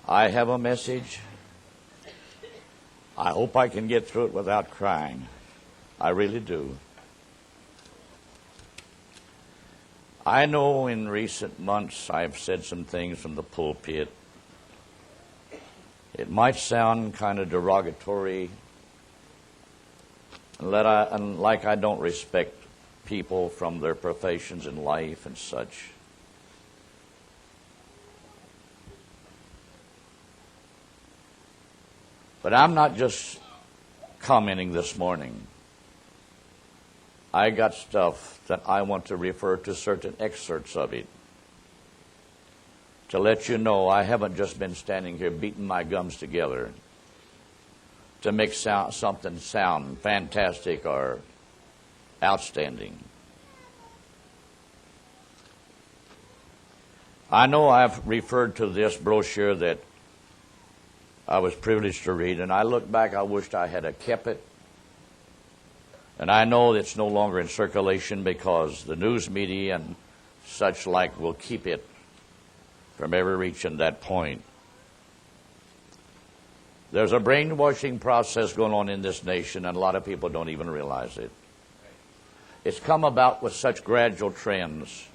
I have a message. I hope I can get through it without crying. I really do. I know in recent months I've said some things from the pulpit. It might sound kind of derogatory, and like I don't respect people from their professions in life and such. But I'm not just commenting this morning. I got stuff that I want to refer to certain excerpts of it to let you know I haven't just been standing here beating my gums together to make something sound fantastic or outstanding. I know I've referred to this brochure that I was privileged to read, and I look back, I wished I had kept it. And I know it's no longer in circulation because the news media and such like will keep it from ever reaching that point. There's a brainwashing process going on in this nation, and a lot of people don't even realize it. It's come about with such gradual trends.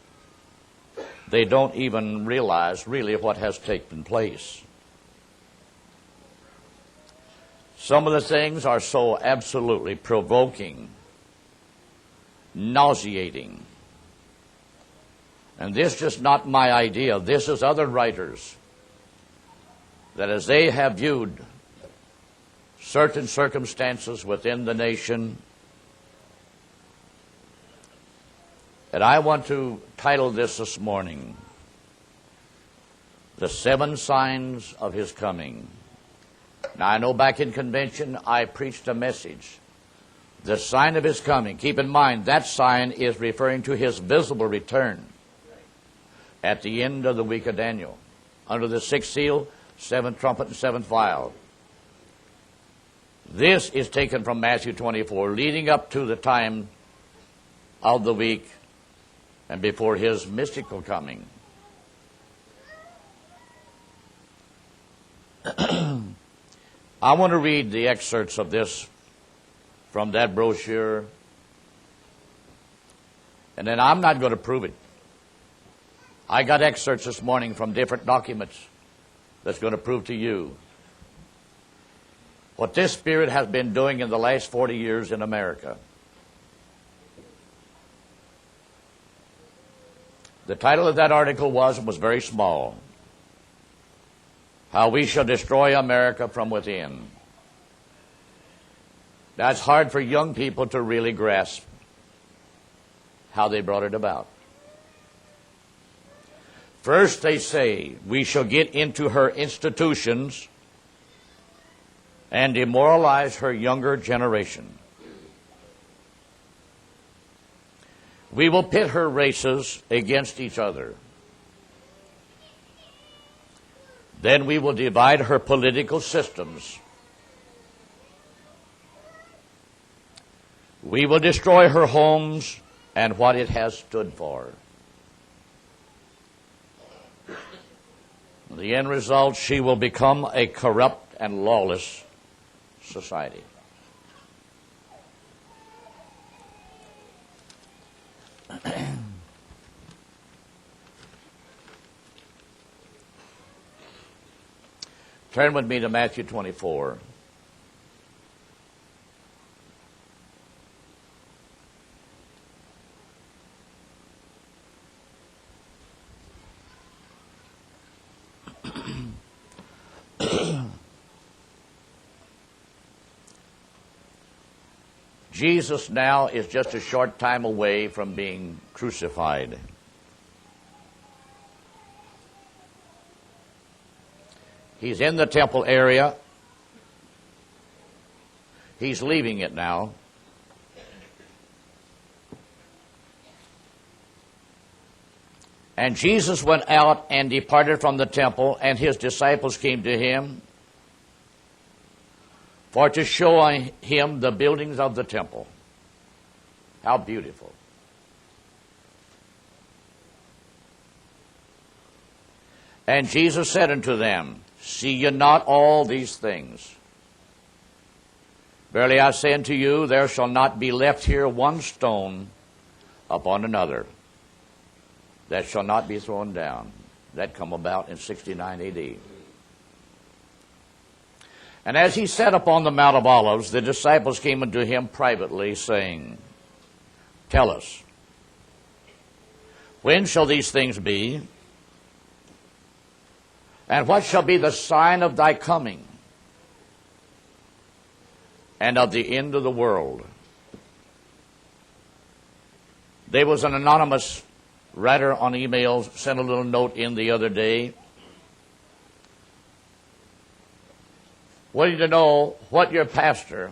They don't even realize really what has taken place. Some of the things are so absolutely provoking, nauseating. And this is just not my idea. This is other writers that as they have viewed certain circumstances within the nation, and I want to title this morning, The 7 Signs of His Coming. Now, I know back in convention I preached a message, the sign of His coming. Keep in mind, that sign is referring to His visible return at the end of the week of Daniel. Under the 6th seal, 7th trumpet, and 7th vial. This is taken from Matthew 24, leading up to the time of the week and before His mystical coming. I want to read the excerpts of this from that brochure, and then I'm not going to prove it. I got excerpts this morning from different documents that's going to prove to you what this Spirit has been doing in the last 40 years in America. The title of that article was very small. How we shall destroy America from within. That's hard for young people to really grasp how they brought it about. First, they say, we shall get into her institutions and demoralize her younger generation. We will pit her races against each other. Then we will divide her political systems. We will destroy her homes and what it has stood for. The end result, she will become a corrupt and lawless society. Turn with me to Matthew 24. Jesus now is just a short time away from being crucified. He's in the temple area. He's leaving it now. And Jesus went out and departed from the temple, and his disciples came to him for to show him the buildings of the temple. How beautiful. And Jesus said unto them, See ye not all these things? Verily I say unto you, there shall not be left here one stone upon another that shall not be thrown down. That come about in 69 A.D. And as he sat upon the Mount of Olives, the disciples came unto him privately, saying, Tell us, when shall these things be? And what shall be the sign of thy coming and of the end of the world? There was an anonymous writer on emails, sent a little note in the other day, wanting to know what your pastor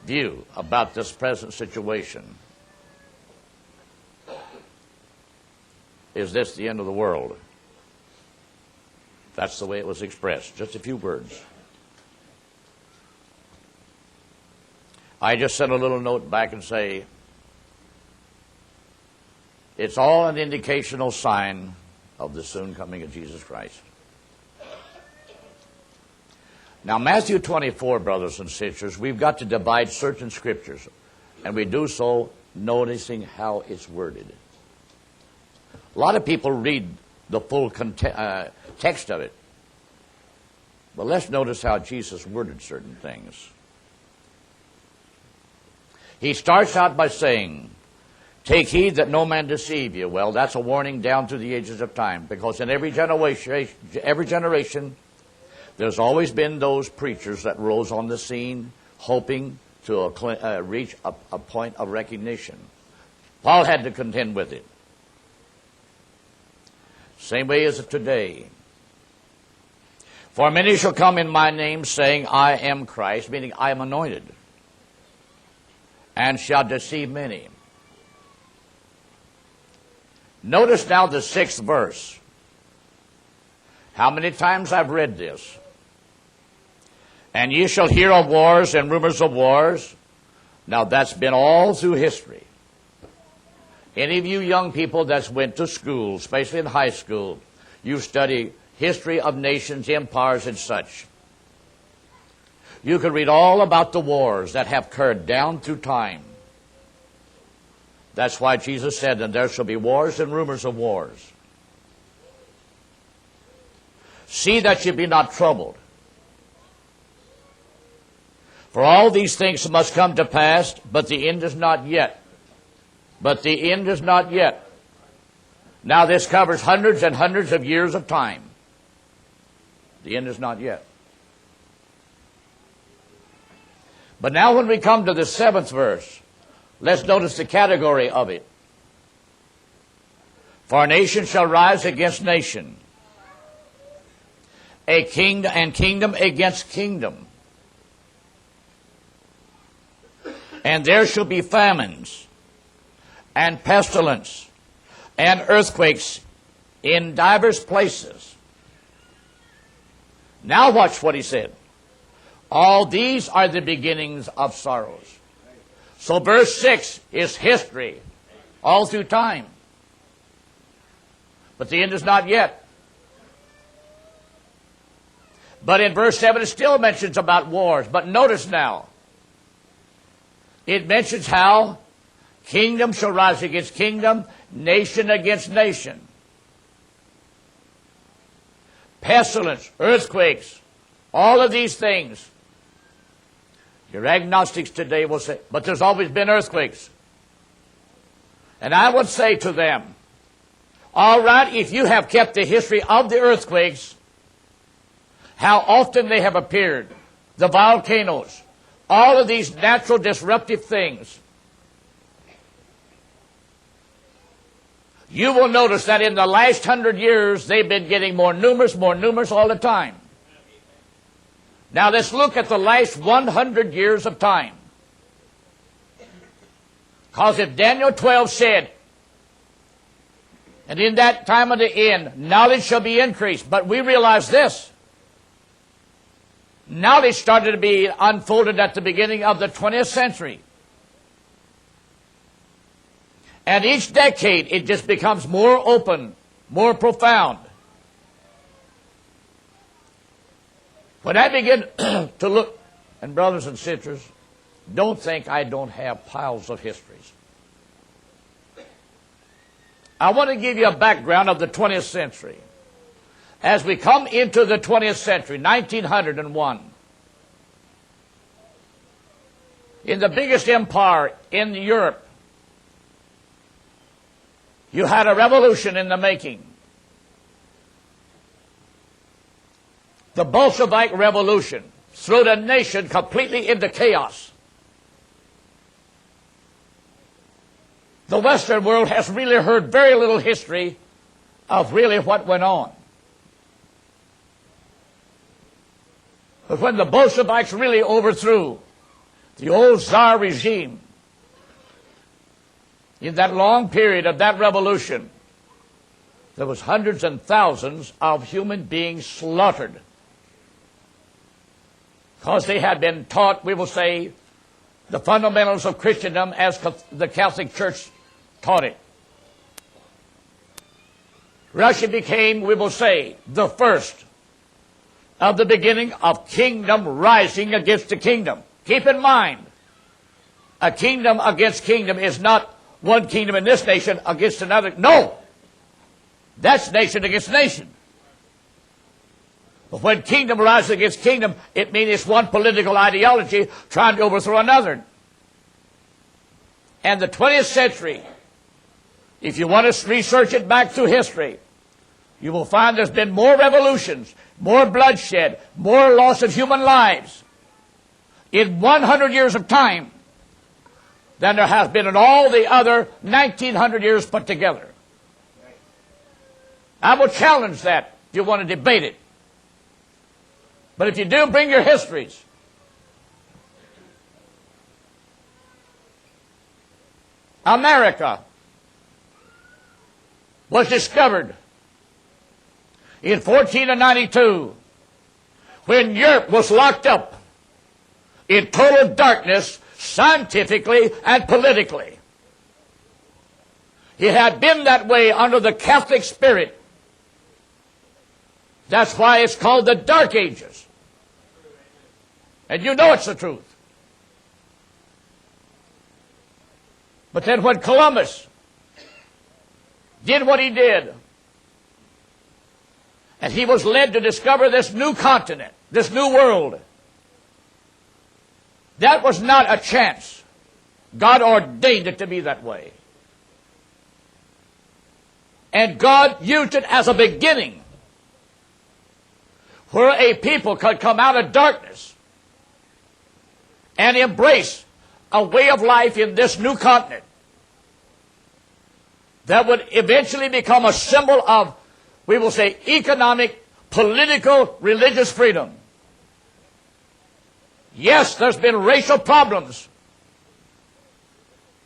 view about this present situation. Is this the end of the world? That's the way it was expressed. Just a few words. I just sent a little note back and say, it's all an indicational sign of the soon coming of Jesus Christ. Now, Matthew 24, brothers and sisters, we've got to divide certain scriptures, and we do so noticing how it's worded. A lot of people read the full text of it, but let's notice how Jesus worded certain things. He starts out by saying, Take heed that no man deceive you. Well, that's a warning down through the ages of time, because in every generation, there's always been those preachers that rose on the scene, hoping to reach a point of recognition. Paul had to contend with it. Same way as today. For many shall come in my name, saying, I am Christ, meaning I am anointed, and shall deceive many. Notice now the 6th verse. How many times I've read this? And ye shall hear of wars and rumors of wars. Now that's been all through history. Any of you young people that's went to school, especially in high school, you study history of nations, empires, and such. You can read all about the wars that have occurred down through time. That's why Jesus said, and there shall be wars and rumors of wars. See that ye be not troubled. For all these things must come to pass, but the end is not yet. But the end is not yet. Now this covers hundreds and hundreds of years of time. The end is not yet. But now when we come to the 7th verse, let's notice the category of it. For nation shall rise against nation, a kingdom and kingdom against kingdom. And there shall be famines and pestilence and earthquakes in divers places. Now watch what he said. All these are the beginnings of sorrows. So verse 6 is history all through time. But the end is not yet. But in verse 7 it still mentions about wars. But notice now, it mentions how kingdom shall rise against kingdom, nation against nation. Pestilence, earthquakes, all of these things. Your agnostics today will say, but there's always been earthquakes. And I would say to them, all right, if you have kept the history of the earthquakes, how often they have appeared, the volcanoes, all of these natural disruptive things, you will notice that in the last 100 years, they've been getting more numerous all the time. Now let's look at the last 100 years of time. Because if Daniel 12 said, and in that time of the end, knowledge shall be increased. But we realize this. Knowledge started to be unfolded at the beginning of the 20th century. And each decade, it just becomes more open, more profound. When I begin to look, and brothers and sisters, don't think I don't have piles of histories. I want to give you a background of the 20th century. As we come into the 20th century, 1901, in the biggest empire in Europe, you had a revolution in the making. The Bolshevik Revolution threw the nation completely into chaos. The Western world has really heard very little history of really what went on. But when the Bolsheviks really overthrew the old Tsar regime, in that long period of that revolution, there was hundreds and thousands of human beings slaughtered because they had been taught, we will say, the fundamentals of Christendom as the Catholic Church taught it. Russia became, we will say, the first of the beginning of kingdom rising against a kingdom. Keep in mind, a kingdom against kingdom is not one kingdom in this nation against another. No! That's nation against nation. But when kingdom rises against kingdom, it means it's one political ideology trying to overthrow another. And the 20th century, if you want to research it back through history, you will find there's been more revolutions, more bloodshed, more loss of human lives in 100 years of time than there has been in all the other 1900 years put together. I will challenge that if you want to debate it. But if you do, bring your histories. America was discovered in 1492 when Europe was locked up in total darkness scientifically and politically. It had been that way under the Catholic spirit. That's why it's called the Dark Ages. And you know it's the truth. But then when Columbus did what he did, and he was led to discover this new continent, this new world, that was not a chance. God ordained it to be that way. And God used it as a beginning where a people could come out of darkness and embrace a way of life in this new continent that would eventually become a symbol of, we will say, economic, political, religious freedom. Yes, there's been racial problems.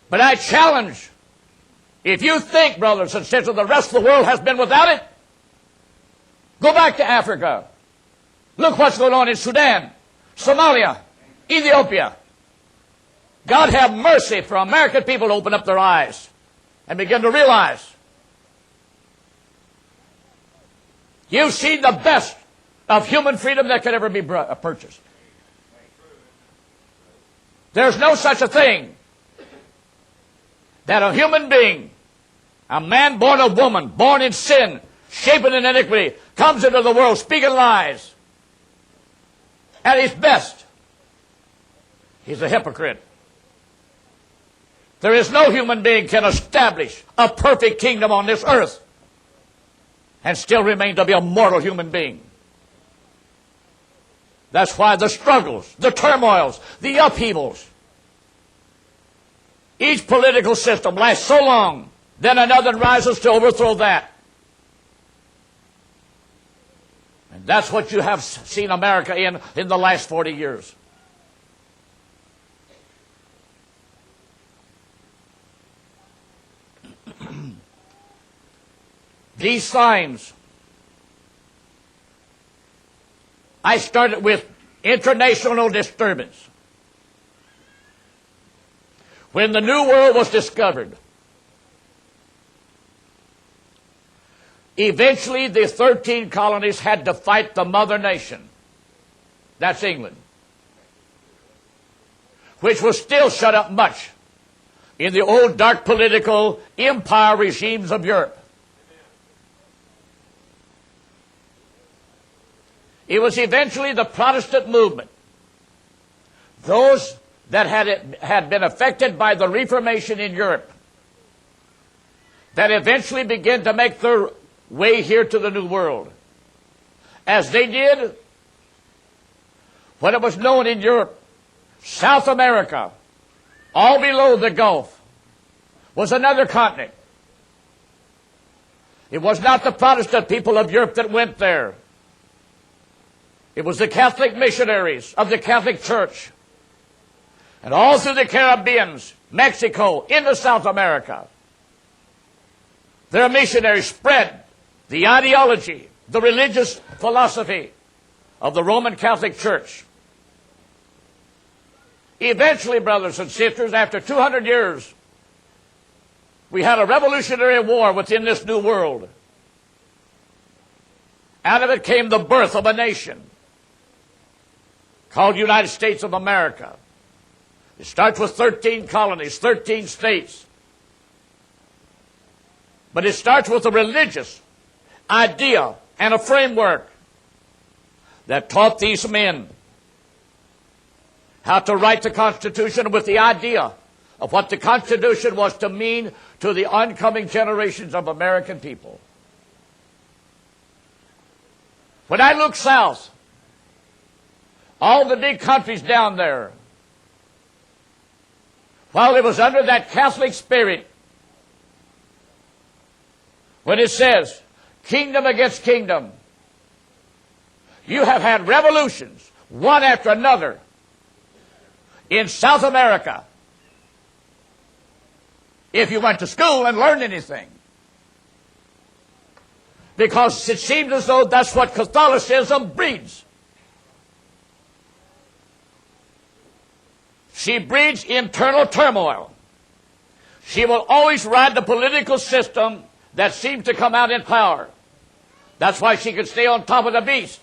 But I challenge, if you think, brothers and sisters, the rest of the world has been without it, go back to Africa. Look what's going on in Sudan, Somalia, Ethiopia. God have mercy for American people to open up their eyes and begin to realize you've seen the best of human freedom that could ever be purchased. There's no such a thing that a human being, a man born of woman, born in sin, shapen in iniquity, comes into the world speaking lies. At his best, he's a hypocrite. There is no human being can establish a perfect kingdom on this earth and still remain to be a mortal human being. That's why the struggles, the turmoils, the upheavals, each political system lasts so long, then another rises to overthrow that. And that's what you have seen America in the last 40 years. These signs, I started with international disturbance. When the New World was discovered, eventually the 13 colonies had to fight the mother nation. That's England. Which was still shut up much in the old dark political empire regimes of Europe. It was eventually the Protestant movement, those that had been affected by the Reformation in Europe, that eventually began to make their way here to the New World. As they did, when it was known in Europe, South America, all below the Gulf, was another continent. It was not the Protestant people of Europe that went there. It was the Catholic missionaries of the Catholic Church. And all through the Caribbean, Mexico, into South America, their missionaries spread the ideology, the religious philosophy of the Roman Catholic Church. Eventually, brothers and sisters, after 200 years, we had a revolutionary war within this new world. Out of it came the birth of a nation called United States of America. It starts with 13 colonies, 13 states. But it starts with a religious idea and a framework that taught these men how to write the Constitution with the idea of what the Constitution was to mean to the oncoming generations of American people. When I look south, all the big countries down there, while it was under that Catholic spirit, when it says, kingdom against kingdom, you have had revolutions, one after another, in South America, if you went to school and learned anything. Because it seems as though that's what Catholicism breeds. She breeds internal turmoil. She will always ride the political system that seems to come out in power. That's why she can stay on top of the beast.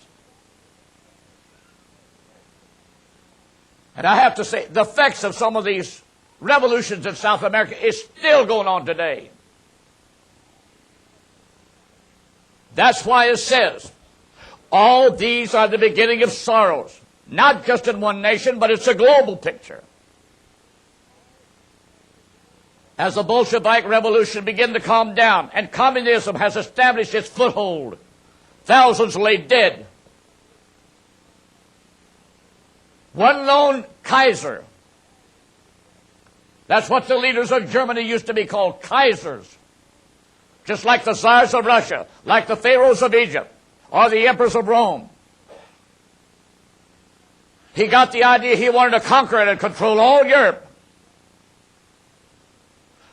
And I have to say, the effects of some of these revolutions in South America is still going on today. That's why it says, all these are the beginning of sorrows. Not just in one nation, but it's a global picture. As the Bolshevik Revolution began to calm down and communism has established its foothold, thousands lay dead. One lone Kaiser. That's what the leaders of Germany used to be called, Kaisers. Just like the Tsars of Russia, like the Pharaohs of Egypt, or the emperors of Rome. He got the idea he wanted to conquer it and control all Europe.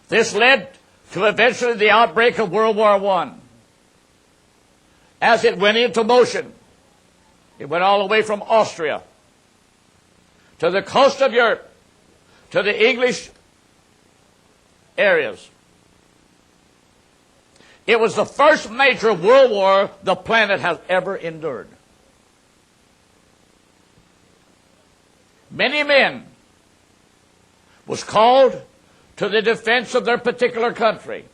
This led to eventually the outbreak of World War I. As it went into motion, it went all the way from Austria to the coast of Europe, to the English areas. It was the first major world war the planet has ever endured. Many men was called to the defense of their particular country.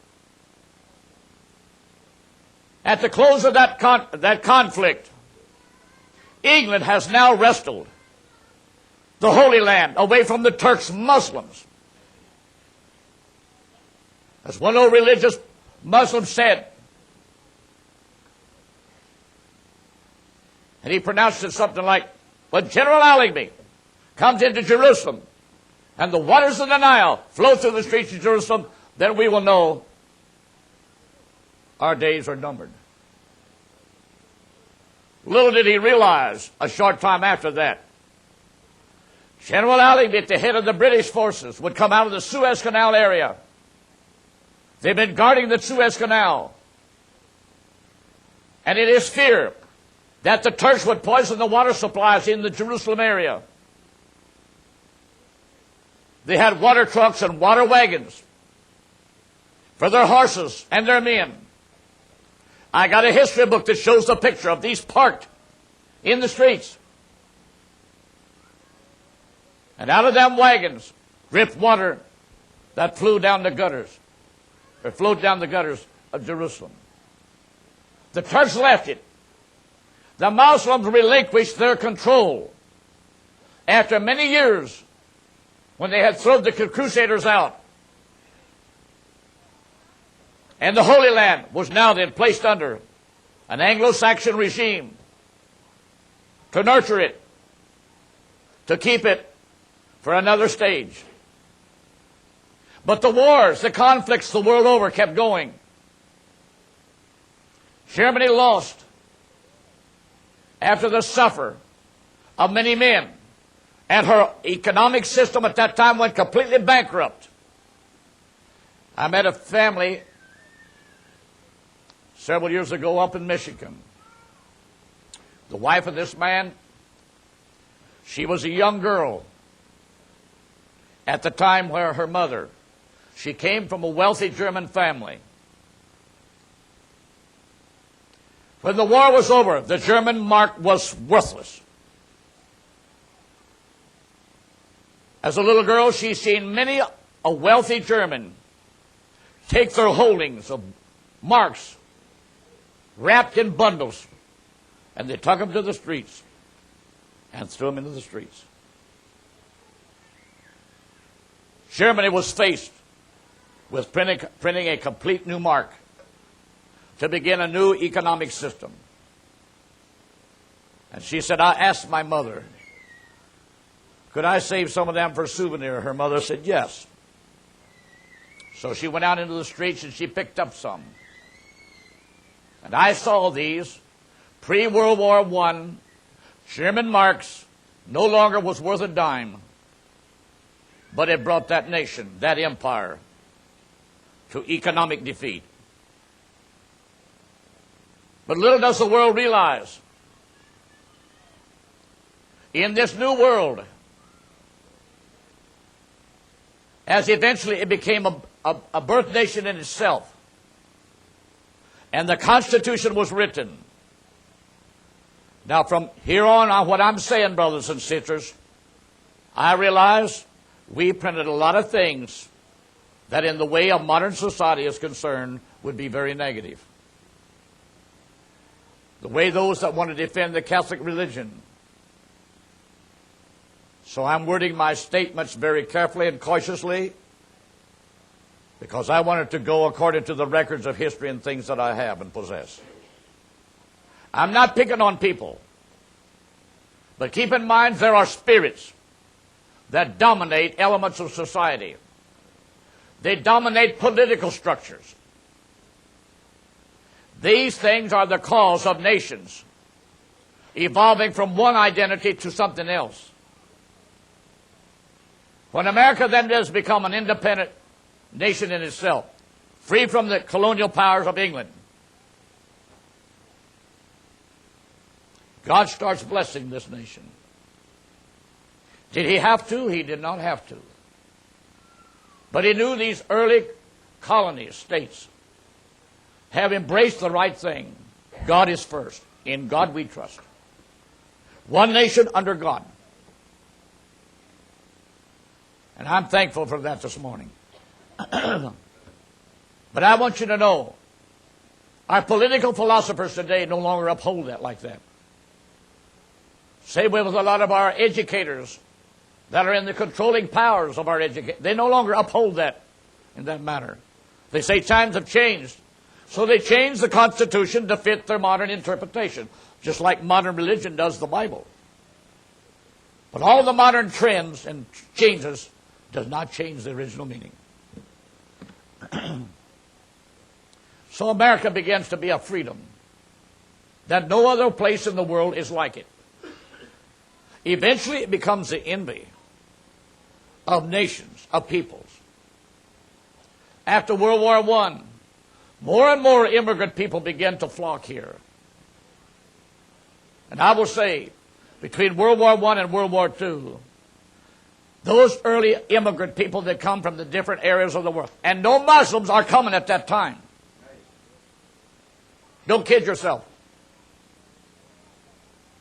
At the close of that conflict, England has now wrested the Holy Land away from the Turks Muslims. As one old religious Muslim said, and he pronounced it something like, when General Allenby comes into Jerusalem and the waters of the Nile flow through the streets of Jerusalem, then we will know our days are numbered. Little did he realize, a short time after that, General Allenby, at the head of the British forces, would come out of the Suez Canal area. They've been guarding the Suez Canal. And it is fear that the Turks would poison the water supplies in the Jerusalem area. They had water trucks and water wagons for their horses and their men. I got a history book that shows the picture of these parked in the streets. And out of them wagons dripped water that flew down the gutters, or flowed down the gutters of Jerusalem. The Turks left it. The Muslims relinquished their control after many years when they had thrown the Crusaders out. And the Holy Land was now then placed under an Anglo-Saxon regime to nurture it, to keep it for another stage. But the wars, the conflicts the world over kept going. Germany lost after the suffer of many men, and her economic system at that time went completely bankrupt. I met a family several years ago up in Michigan. The wife of this man, she was a young girl at the time where her mother, she came from a wealthy German family. When the war was over, the German mark was worthless. As a little girl, she's seen many a wealthy German take their holdings of marks wrapped in bundles, and they took them to the streets and threw them into the streets. Germany was faced with printing a complete new mark to begin a new economic system. And she said, I asked my mother, could I save some of them for a souvenir? Her mother said, yes. So she went out into the streets and she picked up some. And I saw these pre-World War I German marks no longer was worth a dime, but it brought that nation, that empire, to economic defeat. But little does the world realize, in this new world, as eventually it became a birth nation in itself, and the Constitution was written. Now from here on what I'm saying, brothers and sisters, I realize we printed a lot of things that in the way of modern society is concerned would be very negative. The way those that want to defend the Catholic religion. So I'm wording my statements very carefully and cautiously because I want it to go according to the records of history and things that I have and possess. I'm not picking on people. But keep in mind there are spirits that dominate elements of society. They dominate political structures. These things are the cause of nations evolving from one identity to something else. When America then does become an independent nation in itself, free from the colonial powers of England, God starts blessing this nation. Did he have to? He did not have to. But he knew these early colonies, states, have embraced the right thing. God is first. In God we trust. One nation under God. And I'm thankful for that this morning. But I want you to know, our political philosophers today no longer uphold that like that. Same way with a lot of our educators that are in the controlling powers of our education. They no longer uphold that in that manner. They say times have changed. So they change the Constitution to fit their modern interpretation, just like modern religion does the Bible. But all the modern trends and changes does not change the original meaning. So America begins to be a freedom that no other place in the world is like it. Eventually it becomes the envy of nations, of peoples. After World War I, more and more immigrant people began to flock here. And I will say, between World War I and World War II, those early immigrant people that come from the different areas of the world, and no Muslims are coming at that time. Don't kid yourself.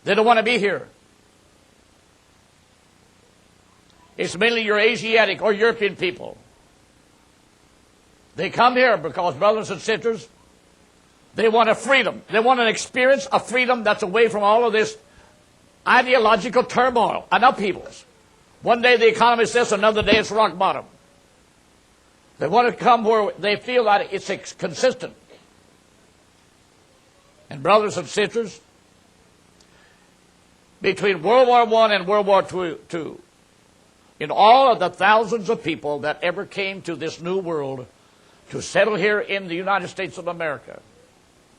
They don't want to be here. It's mainly your Asiatic or European people. They come here because, brothers and sisters, they want a freedom. They want an experience of freedom that's away from all of this ideological turmoil and upheavals. One day the economy is this, another day it's rock bottom. They want to come where they feel that it's consistent. And brothers and sisters, between World War I and World War II, in all of the thousands of people that ever came to this new world to settle here in the United States of America,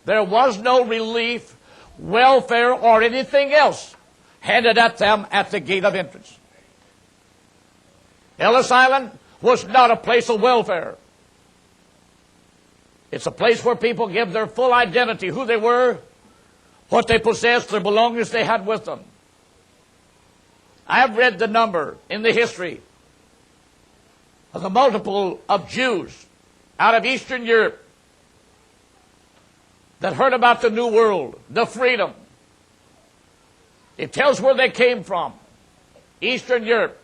there was no relief, welfare, or anything else handed at them at the gate of entrance. Ellis Island was not a place of welfare. It's a place where people give their full identity, who they were, what they possessed, their belongings they had with them. I have read the number in the history of the multiple of Jews out of Eastern Europe that heard about the New World, the freedom. It tells where they came from. Eastern Europe,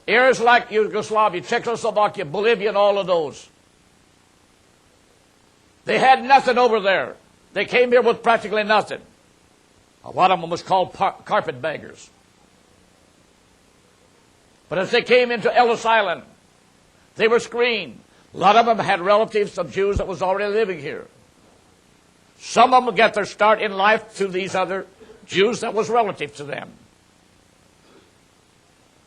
areas like Yugoslavia, Czechoslovakia, Bolivia, and all of those. They had nothing over there. They came here with practically nothing. A lot of them was called carpetbaggers. But as they came into Ellis Island, they were screened. A lot of them had relatives of Jews that was already living here. Some of them got their start in life through these other Jews that was relative to them.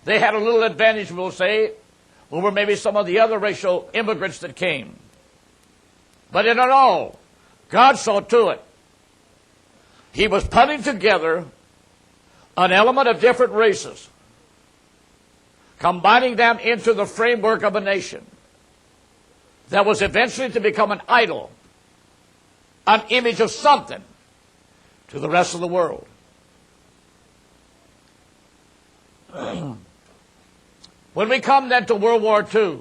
They had a little advantage, we'll say, over maybe some of the other racial immigrants that came. But in it all, God saw to it. He was putting together an element of different races, combining them into the framework of a nation that was eventually to become an idol, an image of something to the rest of the world. When we come then to World War II,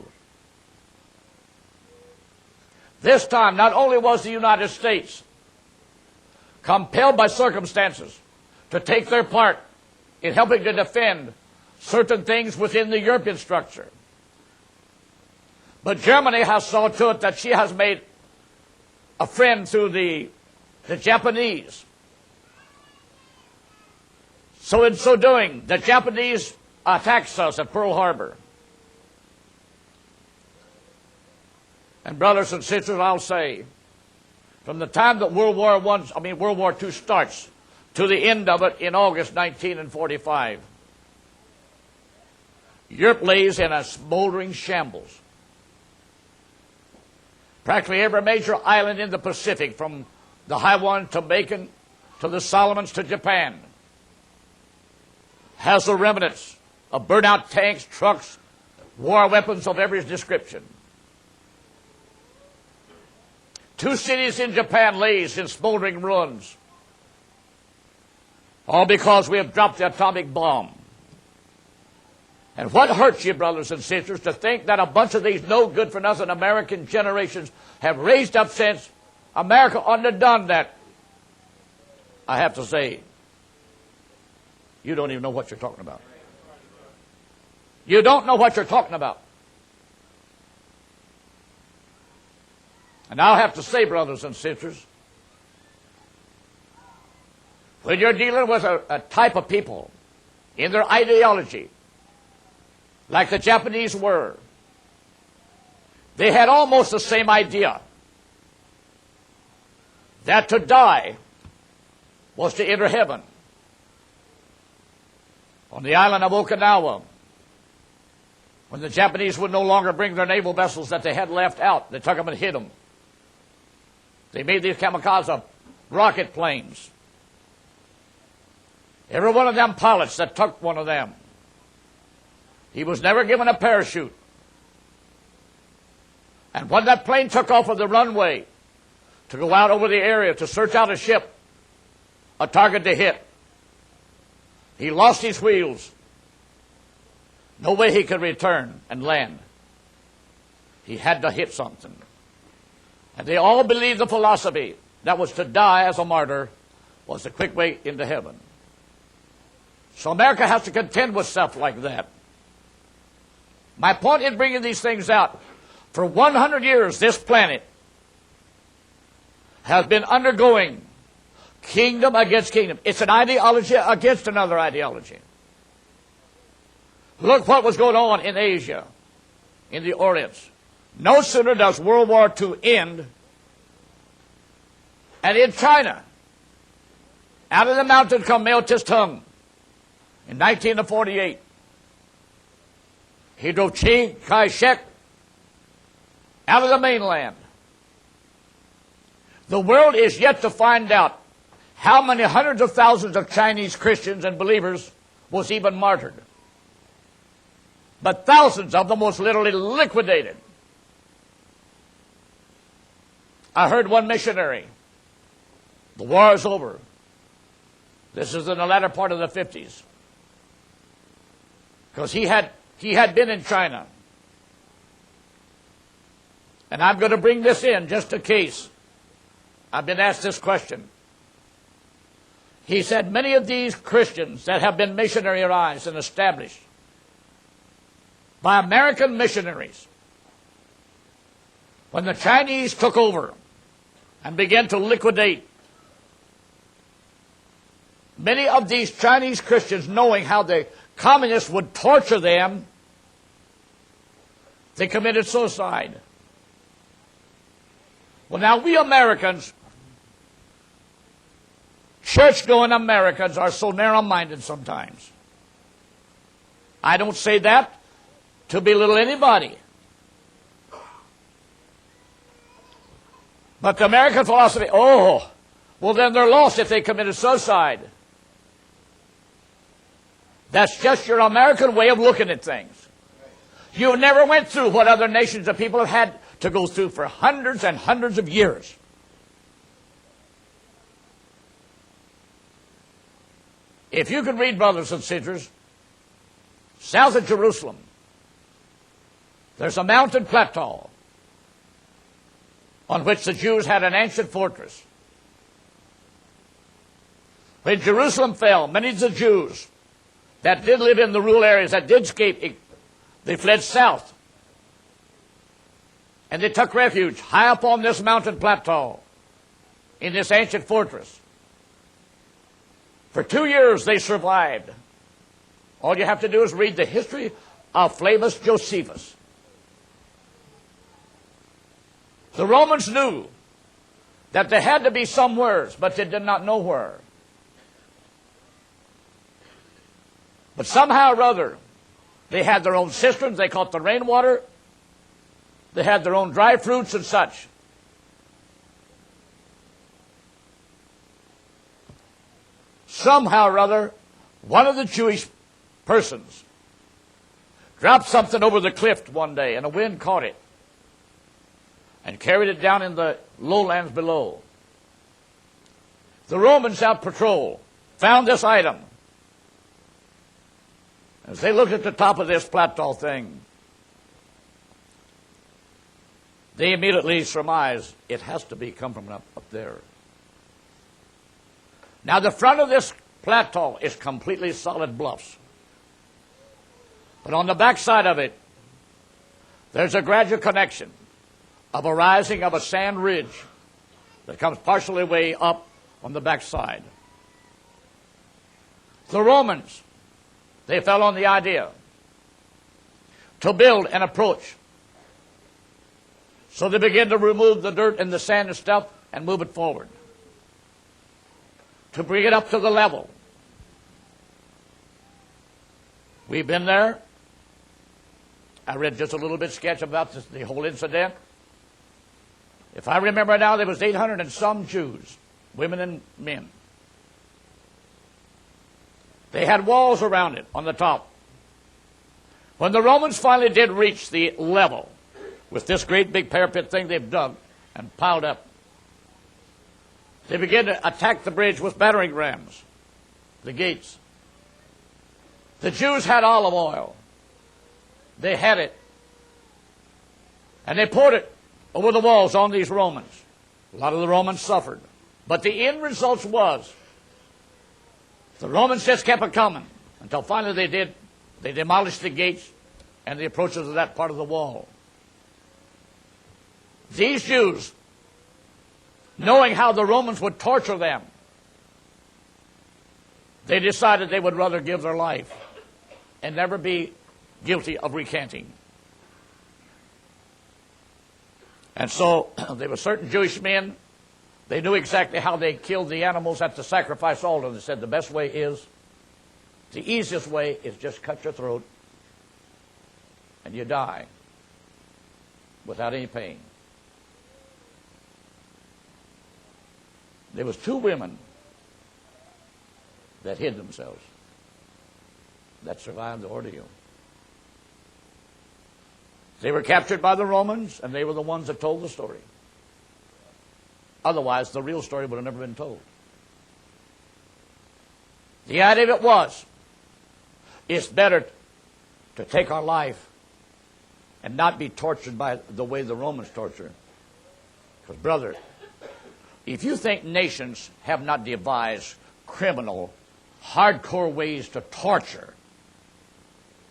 this time not only was the United States compelled by circumstances to take their part in helping to defend certain things within the European structure, but Germany has saw to it that she has made a friend through the Japanese. So in so doing, the Japanese attacked us at Pearl Harbor. And brothers and sisters, I'll say, from the time that World War II starts to the end of it in August 1945, Europe lays in a smoldering shambles. Practically every major island in the Pacific, from the Hawaiian to Bacon to the Solomons to Japan, has the remnants of burnt-out tanks, trucks, war weapons of every description. 2 cities in Japan lays in smoldering ruins, all because we have dropped the atomic bomb. And what hurts you, brothers and sisters, to think that a bunch of these no-good-for-nothing American generations have raised up since America underdone that? I have to say, you don't even know what you're talking about. You don't know what you're talking about. And I'll have to say, brothers and sisters, when you're dealing with a type of people in their ideology, like the Japanese were, they had almost the same idea, that to die was to enter heaven. On the island of Okinawa, when the Japanese would no longer bring their naval vessels that they had left out, they took them and hid them. They made these kamikaze rocket planes. Every one of them pilots that took one of them, he was never given a parachute. And when that plane took off of the runway to go out over the area to search out a ship, a target to hit, he lost his wheels. No way he could return and land. He had to hit something. And they all believed the philosophy that was to die as a martyr was the quick way into heaven. So America has to contend with stuff like that. My point in bringing these things out, for 100 years, this planet has been undergoing kingdom against kingdom. It's an ideology against another ideology. Look what was going on in Asia, in the Orient. No sooner does World War II end, and in China, out of the mountain come Mao Zedong in 1948. He drove Chiang Kai-shek out of the mainland. The world is yet to find out how many hundreds of thousands of Chinese Christians and believers was even martyred. But thousands of them was literally liquidated. I heard one missionary, the war is over. This is in the latter part of the 50s. Because he had been in China. And I'm going to bring this in just in case I've been asked this question. He said many of these Christians that have been missionarized and established by American missionaries, when the Chinese took over and began to liquidate, many of these Chinese Christians, knowing how the communists would torture them, they committed suicide. Well, now we Americans, church-going Americans, are so narrow-minded sometimes. I don't say that to belittle anybody. But the American philosophy, oh, well then they're lost if they committed suicide. That's just your American way of looking at things. You never went through what other nations of people have had to go through for hundreds and hundreds of years. If you could read, brothers and sisters, south of Jerusalem, there's a mountain plateau on which the Jews had an ancient fortress. When Jerusalem fell, many of the Jews that did live in the rural areas, that did escape, they fled south. And they took refuge high up on this mountain plateau in this ancient fortress. For 2 years they survived. All you have to do is read the history of Flavius Josephus. The Romans knew that there had to be somewhere, but they did not know where. But somehow or other, they had their own cisterns, they caught the rainwater, they had their own dry fruits and such. Somehow or other, one of the Jewish persons dropped something over the cliff one day, and a wind caught it and carried it down in the lowlands below. The Romans out patrol found this item. As they looked at the top of this plateau thing, they immediately surmised it has to be come from up there. Now the front of this plateau is completely solid bluffs. But on the back side of it, there's a gradual connection of a rising of a sand ridge that comes partially way up on the back side. The Romans, they fell on the idea to build an approach. So they began to remove the dirt and the sand and stuff and move it forward to bring it up to the level. We've been there. I read just a little bit sketch about the whole incident. If I remember now, there was 800 and some Jews, women and men. They had walls around it on the top. When the Romans finally did reach the level with this great big parapet thing they've dug and piled up, they began to attack the bridge with battering rams, the gates. The Jews had olive oil. They had it. And they poured it over the walls on these Romans. A lot of the Romans suffered. But the end result was the Romans just kept it coming until finally they demolished the gates and the approaches of that part of the wall. These Jews, knowing how the Romans would torture them, they decided they would rather give their life and never be guilty of recanting. And so there were certain Jewish men, they knew exactly how they killed the animals at the sacrifice altar. They said the easiest way is just cut your throat and you die without any pain. There was 2 women that hid themselves that survived the ordeal. They were captured by the Romans, and they were the ones that told the story. Otherwise, the real story would have never been told. The idea of it was, it's better to take our life and not be tortured by the way the Romans torture. Because, brother, if you think nations have not devised criminal, hardcore ways to torture,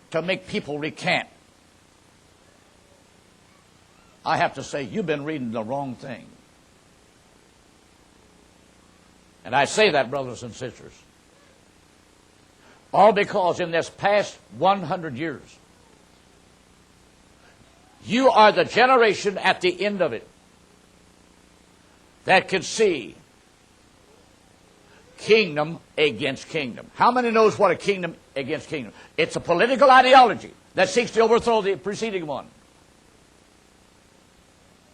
to make people recant, I have to say, you've been reading the wrong thing. And I say that, brothers and sisters, all because in this past 100 years, you are the generation at the end of it that could see kingdom against kingdom. How many knows what a kingdom against kingdom? It's a political ideology that seeks to overthrow the preceding one,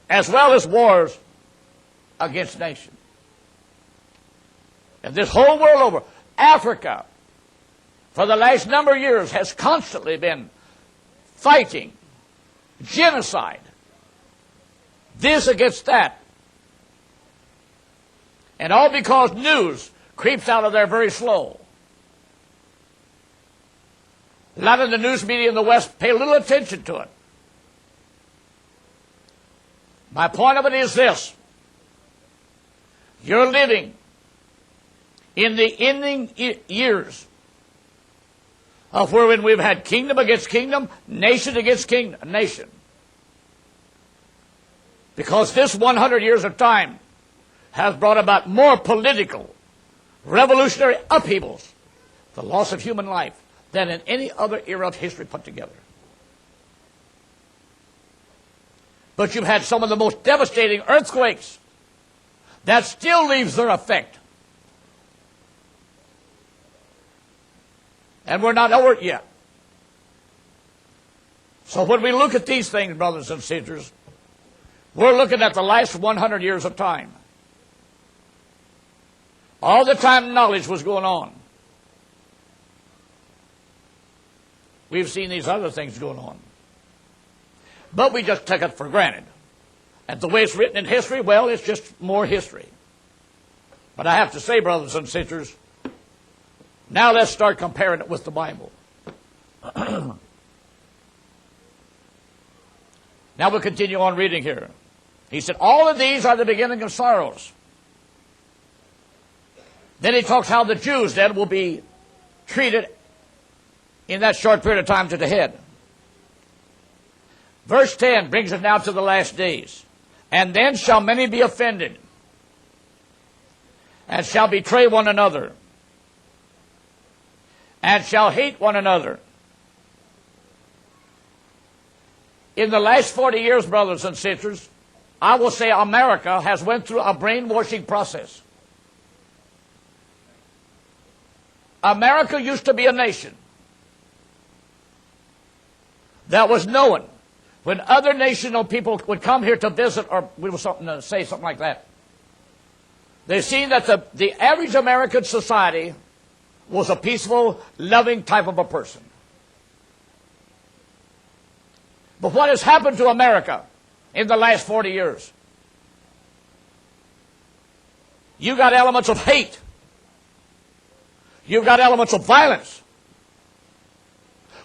as well as wars against nations. And this whole world over, Africa, for the last number of years, has constantly been fighting genocide, this against that. And all because news creeps out of there very slow. A lot of the news media in the West pay little attention to it. My point of it is this. You're living in the ending years of wherein we've had kingdom against kingdom, nation against nation. Because this 100 years of time has brought about more political, revolutionary upheavals, the loss of human life, than in any other era of history put together. But you've had some of the most devastating earthquakes that still leaves their effect. And we're not over it yet. So when we look at these things, brothers and sisters, we're looking at the last 100 years of time. All the time knowledge was going on. We've seen these other things going on. But we just took it for granted. And the way it's written in history, well, it's just more history. But I have to say, brothers and sisters, now let's start comparing it with the Bible. Now we'll continue on reading here. He said, all of these are the beginning of sorrows. Then he talks how the Jews then will be treated in that short period of time to the head. Verse 10 brings us now to the last days. And then shall many be offended, and shall betray one another, and shall hate one another. In the last 40 years, brothers and sisters, I will say America has went through a brainwashing process. America used to be a nation that was known when other national people would come here to visit, or we were something to say something like that. They seen that the average American society was a peaceful, loving type of a person. But what has happened to America in the last 40 years? You got elements of hate. You've got elements of violence.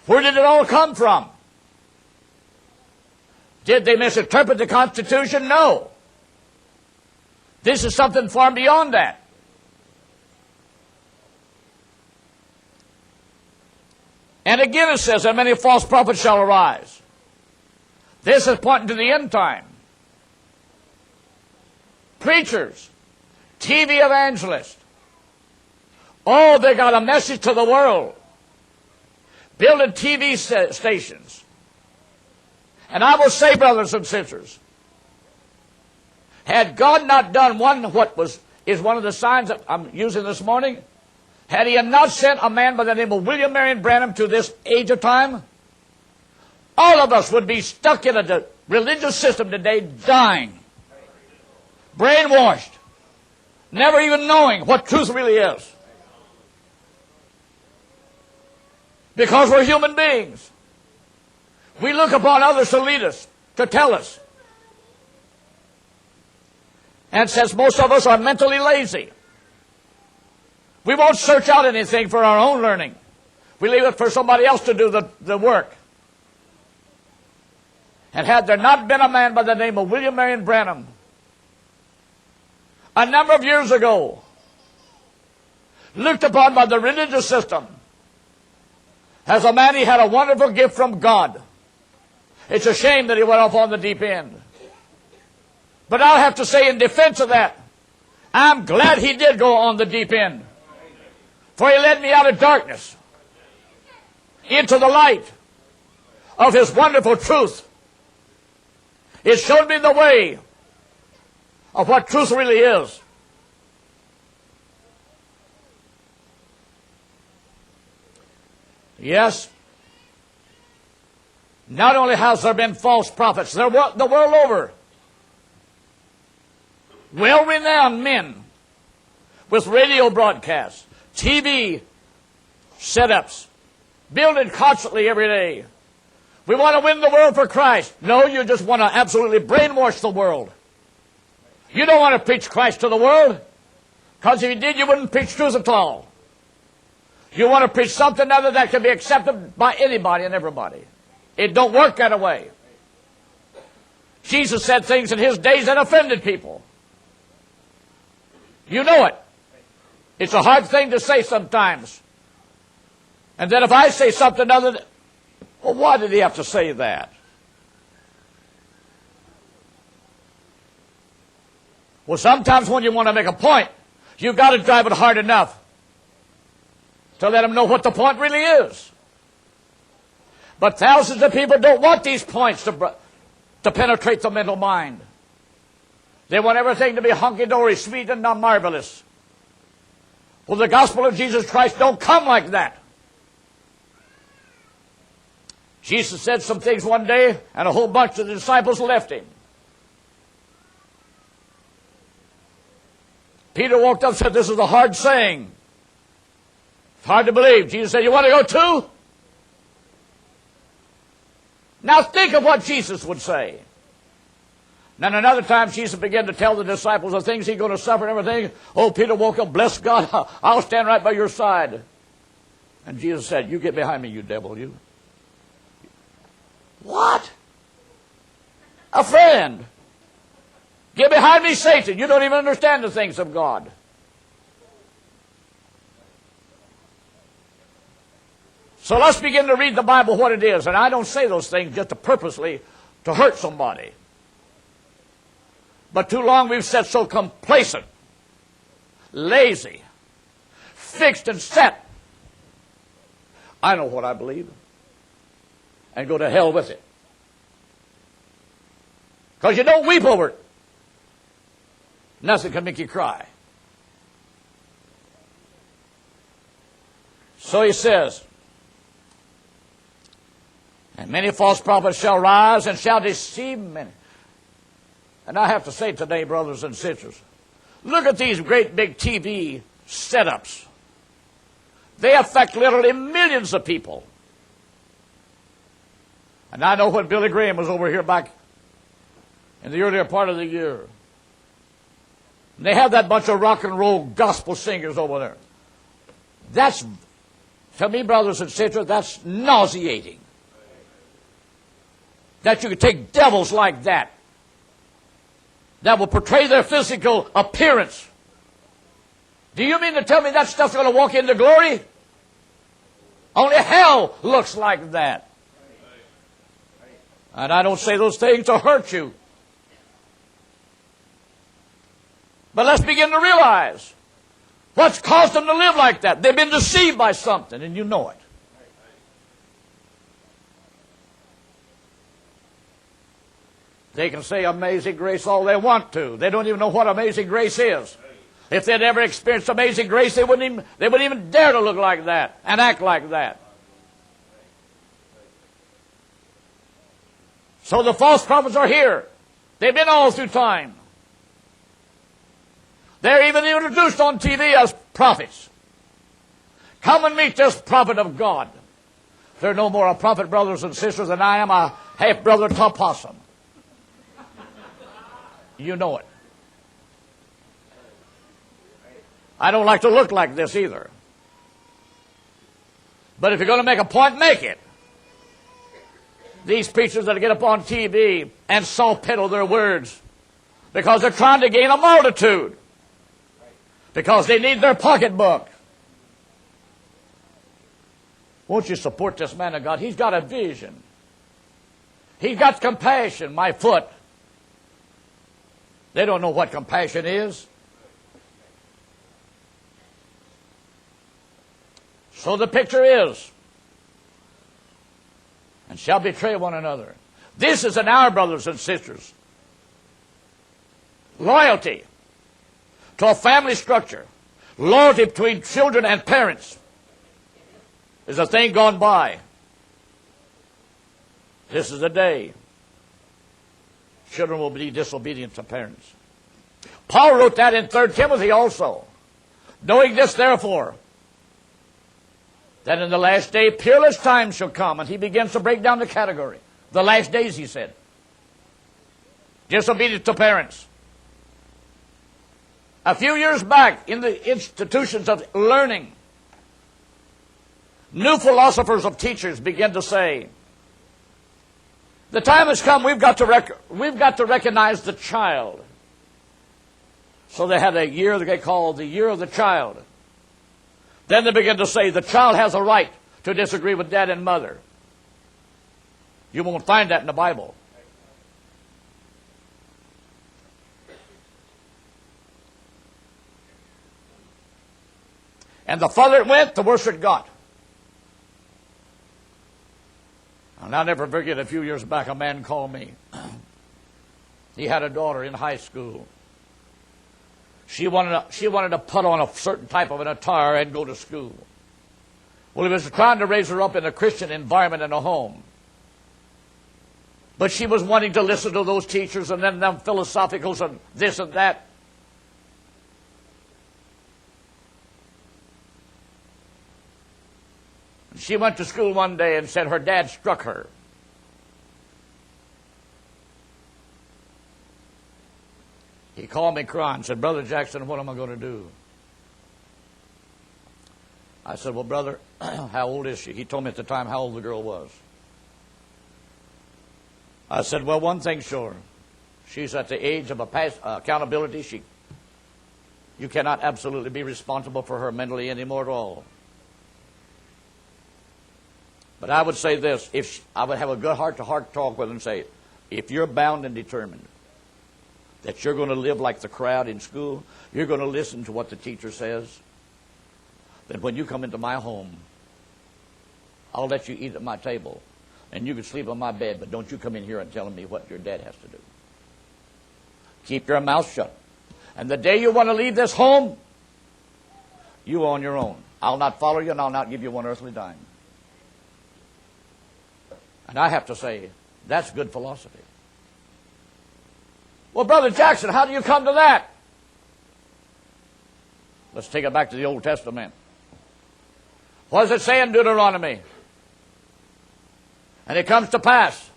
Where did it all come from? Did they misinterpret the Constitution? No. This is something far beyond that. And again it says that many false prophets shall arise. This is pointing to the end time. Preachers, TV evangelists, oh, they got a message to the world. Building TV stations. And I will say, brothers and sisters, had God not done is one of the signs that I'm using this morning, had He not sent a man by the name of William Marion Branham to this age of time, all of us would be stuck in a religious system today, dying, brainwashed, never even knowing what truth really is. Because we're human beings. We look upon others to lead us, to tell us. And since most of us are mentally lazy, we won't search out anything for our own learning. We leave it for somebody else to do the work. And had there not been a man by the name of William Marion Branham, a number of years ago, looked upon by the religious system as a man, he had a wonderful gift from God. It's a shame that he went off on the deep end. But I'll have to say in defense of that, I'm glad he did go on the deep end. For he led me out of darkness into the light of his wonderful truth. It showed me the way of what truth really is. Yes, not only has there been false prophets, the world over, well-renowned men with radio broadcasts, TV setups, building constantly every day. We want to win the world for Christ. No, you just want to absolutely brainwash the world. You don't want to preach Christ to the world, because if you did, you wouldn't preach truth at all. You want to preach something other that can be accepted by anybody and everybody. It don't work that way. Jesus said things in His days that offended people. You know it. It's a hard thing to say sometimes. And then if I say something other than, well, why did He have to say that? Well, sometimes when you want to make a point, you've got to drive it hard enough to let them know what the point really is. But thousands of people don't want these points to penetrate the mental mind. They want everything to be hunky-dory, sweet and marvelous. Well, the gospel of Jesus Christ don't come like that. Jesus said some things one day, and a whole bunch of the disciples left Him. Peter walked up and said, "This is a hard saying. It's hard to believe." Jesus said, "You want to go too?" Now think of what Jesus would say. Then another time Jesus began to tell the disciples the things He's going to suffer and everything. Oh, Peter woke up, "Bless God, I'll stand right by your side." And Jesus said, "You get behind me, you devil, you." What? A friend. Get behind me, Satan. You don't even understand the things of God. So let's begin to read the Bible what it is. And I don't say those things just to purposely to hurt somebody. But too long we've sat so complacent, lazy, fixed and set. I know what I believe. And go to hell with it. Because you don't weep over it. Nothing can make you cry. So He says, "And many false prophets shall rise and shall deceive many." And I have to say today, brothers and sisters, look at these great big TV setups. They affect literally millions of people. And I know when Billy Graham was over here back in the earlier part of the year, they have that bunch of rock and roll gospel singers over there. That's, to me, brothers and sisters, that's nauseating. That you could take devils like that will portray their physical appearance. Do you mean to tell me that stuff's going to walk into glory? Only hell looks like that. And I don't say those things to hurt you. But let's begin to realize what's caused them to live like that. They've been deceived by something, and you know it. They can say amazing grace all they want to. They don't even know what amazing grace is. If they'd ever experienced amazing grace, they wouldn't even dare to look like that and act like that. So the false prophets are here. They've been all through time. They're even introduced on TV as prophets. Come and meet this prophet of God. They're no more a prophet, brothers and sisters, than I am a half-brother to a possum. You know it. I don't like to look like this either. But if you're going to make a point, make it. These preachers that get up on TV and saw-peddle their words because they're trying to gain a multitude. Because they need their pocketbook. Won't you support this man of God? He's got a vision. He's got compassion, my foot. They don't know what compassion is. So the picture is, and shall betray one another. This is an hour, brothers and sisters. Loyalty to a family structure, loyalty between children and parents is a thing gone by. This is the day children will be disobedient to parents. Paul wrote that in 3 Timothy also. Knowing this, therefore, that in the last day peerless times shall come. And he begins to break down the category. The last days, he said. Disobedience to parents. A few years back, in the institutions of learning, new philosophers of teachers began to say, the time has come, we've got to recognize the child. So they had a year that they called the year of the child. Then they began to say the child has a right to disagree with dad and mother. You won't find that in the Bible. And the farther it went, the worse it got. And I'll never forget, a few years back, a man called me. He had a daughter in high school. She wanted to put on a certain type of an attire and go to school. Well, he was trying to raise her up in a Christian environment in a home. But she was wanting to listen to those teachers and then them philosophicals and this and that. She went to school one day and said her dad struck her. He called me crying and said, Brother Jackson, what am I going to do? I said, well, brother, how old is she? He told me at the time how old the girl was. I said, well, one thing's sure. She's at the age of accountability. You cannot absolutely be responsible for her mentally anymore at all. But I would say this, I would have a good heart-to-heart talk with her and say, if you're bound and determined that you're going to live like the crowd in school, you're going to listen to what the teacher says, then when you come into my home, I'll let you eat at my table, and you can sleep on my bed, but don't you come in here and tell me what your dad has to do. Keep your mouth shut. And the day you want to leave this home, you on your own. I'll not follow you, and I'll not give you one earthly dime. And I have to say, that's good philosophy. Well, Brother Jackson, how do you come to that? Let's take it back to the Old Testament. What does it say in Deuteronomy? And it comes to pass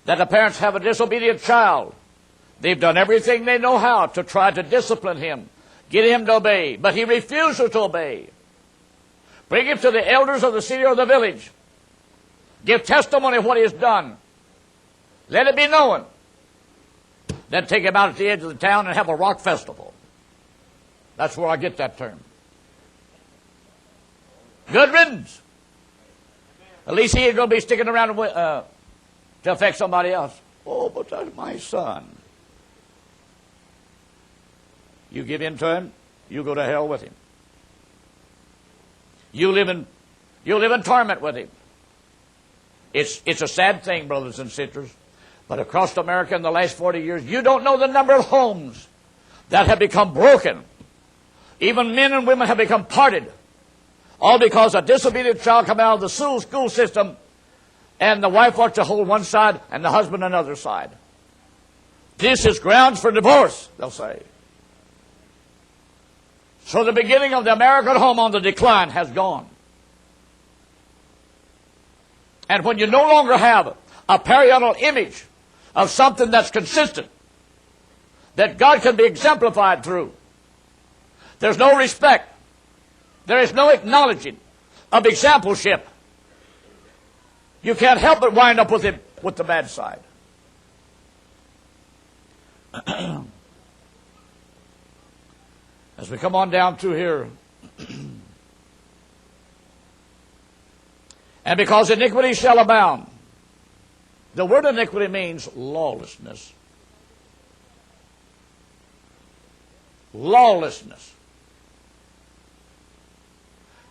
that the parents have a disobedient child. They've done everything they know how to try to discipline him, get him to obey, but he refuses to obey. Bring him to the elders of the city or the village. Give testimony of what he has done. Let it be known. Then take him out at the edge of the town and have a rock festival. That's where I get that term. Good riddance. At least he ain't going to be sticking around to affect somebody else. Oh, but that's my son. You give in to him, you go to hell with him. You live in torment with him. It's a sad thing, brothers and sisters. But across America in the last 40 years, you don't know the number of homes that have become broken. Even men and women have become parted. All because a disobedient child come out of the school system, and the wife wants to hold one side and the husband another side. This is grounds for divorce, they'll say. So the beginning of the American home on the decline has gone. And when you no longer have a parental image of something that's consistent, that God can be exemplified through, there's no respect. There is no acknowledging of exampleship. You can't help but wind up with the bad side. As we come on down through here, and because iniquity shall abound. The word iniquity means lawlessness. Lawlessness.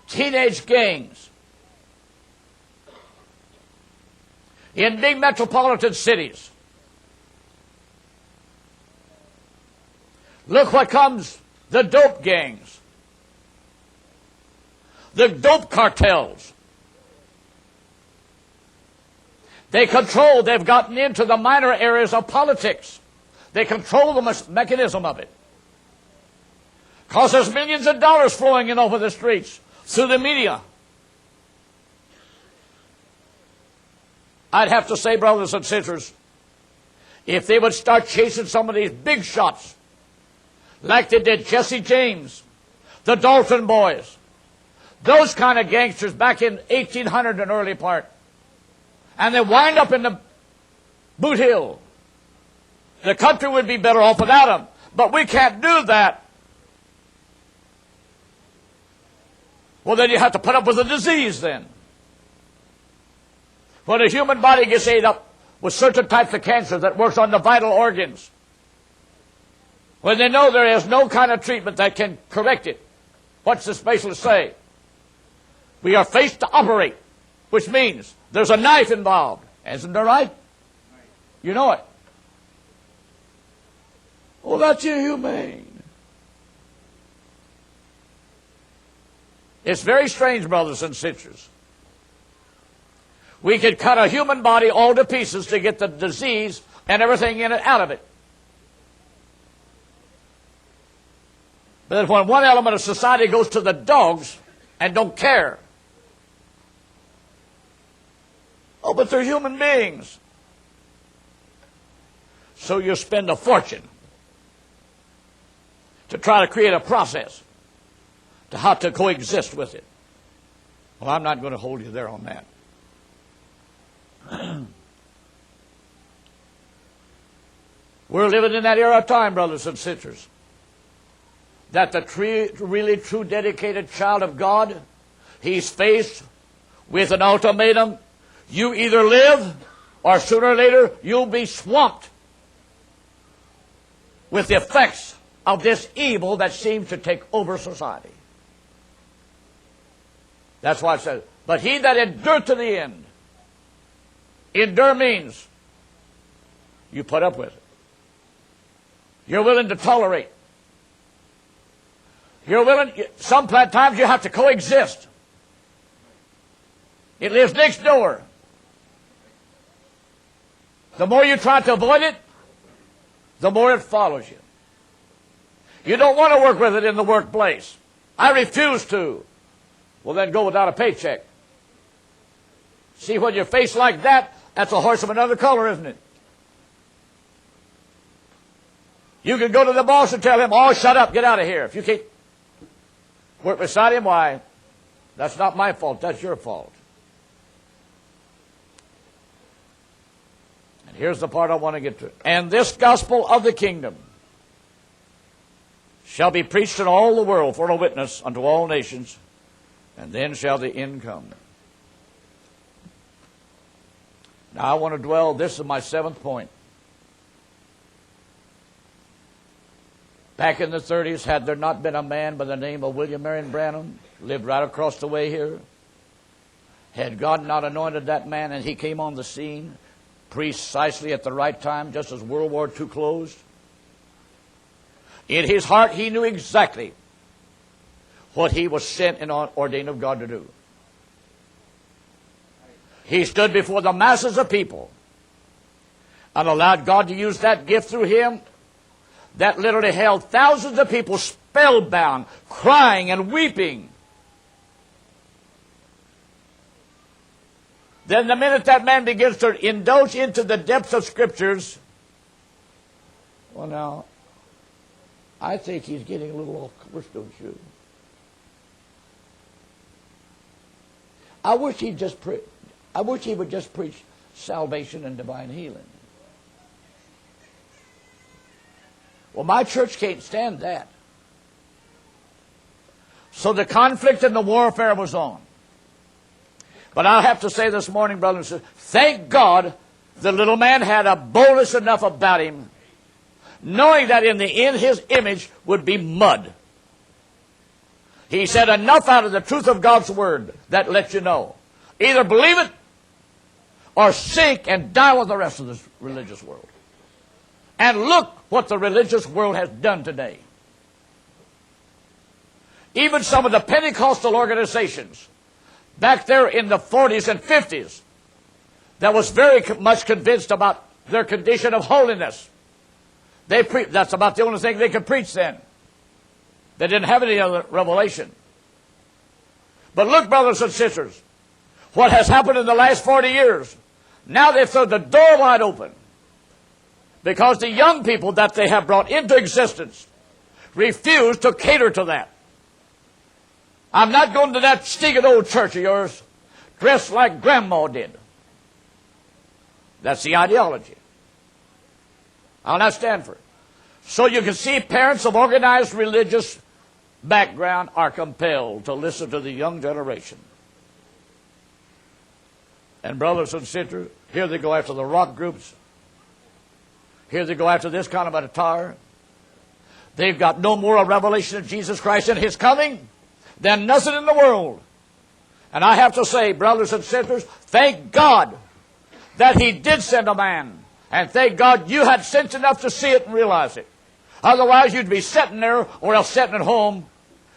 Teenage gangs in big metropolitan cities. Look what comes, the dope gangs, the dope cartels. They've gotten into the minor areas of politics. They control the mechanism of it. Because there's millions of dollars flowing in over the streets through the media. I'd have to say, brothers and sisters, if they would start chasing some of these big shots, like they did Jesse James, the Dalton boys, those kind of gangsters back in 1800 and early part, and they wind up in the boot hill, the country would be better off without them. But we can't do that. Well, then you have to put up with the disease then. When the human body gets ate up with certain types of cancer that works on the vital organs, when they know there is no kind of treatment that can correct it, what's the specialist say? We are faced to operate, which means there's a knife involved. Isn't that right? You know it. Well, that's inhumane. It's very strange, brothers and sisters. We could cut a human body all to pieces to get the disease and everything in it out of it. But when one element of society goes to the dogs and don't care, oh, but they're human beings. So you spend a fortune to try to create a process to how to coexist with it. Well, I'm not going to hold you there on that. We're living in that era of time, brothers and sisters, that the really true dedicated child of God, he's faced with an ultimatum. You either live, or sooner or later, you'll be swamped with the effects of this evil that seems to take over society. That's why it says, but he that endure to the end. Endure means you put up with it. You're willing to tolerate. You're willing, sometimes you have to coexist. It lives next door. The more you try to avoid it, the more it follows you. You don't want to work with it in the workplace. I refuse to. Well, then go without a paycheck. See, when you're faced like that, that's a horse of another color, isn't it? You can go to the boss and tell him, oh, shut up, get out of here. If you can't work beside him, why, that's not my fault, that's your fault. And here's the part I want to get to. And this gospel of the kingdom shall be preached in all the world for a witness unto all nations, And then shall the end come. Now I want to dwell, this is my 7th point. Back in the 30s, had there not been a man by the name of William Marion Branham, lived right across the way here, had God not anointed that man and he came on the scene precisely at the right time, just as World War II closed, in his heart he knew exactly what he was sent and ordained of God to do. He stood before the masses of people and allowed God to use that gift through him that literally held thousands of people spellbound, crying and weeping. Then the minute that man begins to indulge into the depths of Scriptures, well now, I think he's getting a little off course, don't you? I wish he would just preach salvation and divine healing. Well, my church can't stand that. So the conflict and the warfare was on. But I have to say this morning, brothers and sisters, thank God the little man had a boldness enough about him, knowing that in the end his image would be mud. He said enough out of the truth of God's word that lets you know. Either believe it or sink and die with the rest of this religious world. And look what the religious world has done today. Even some of the Pentecostal organizations back there in the 40s and 50s that was very much convinced about their condition of holiness. That's about the only thing they could preach then. They didn't have any other revelation. But look, brothers and sisters, what has happened in the last 40 years. Now they've thrown the door wide open because the young people that they have brought into existence refuse to cater to that. I'm not going to that stinking old church of yours dressed like Grandma did. That's the ideology. I'll not stand for it. So you can see parents of organized religious background are compelled to listen to the young generation. And brothers and sisters, here they go after the rock groups. Here they go after this kind of a attire. They've got no more a revelation of Jesus Christ and His coming than nothing in the world. And I have to say, brothers and sisters, thank God that He did send a man. And thank God you had sense enough to see it and realize it. Otherwise you'd be sitting there or else sitting at home,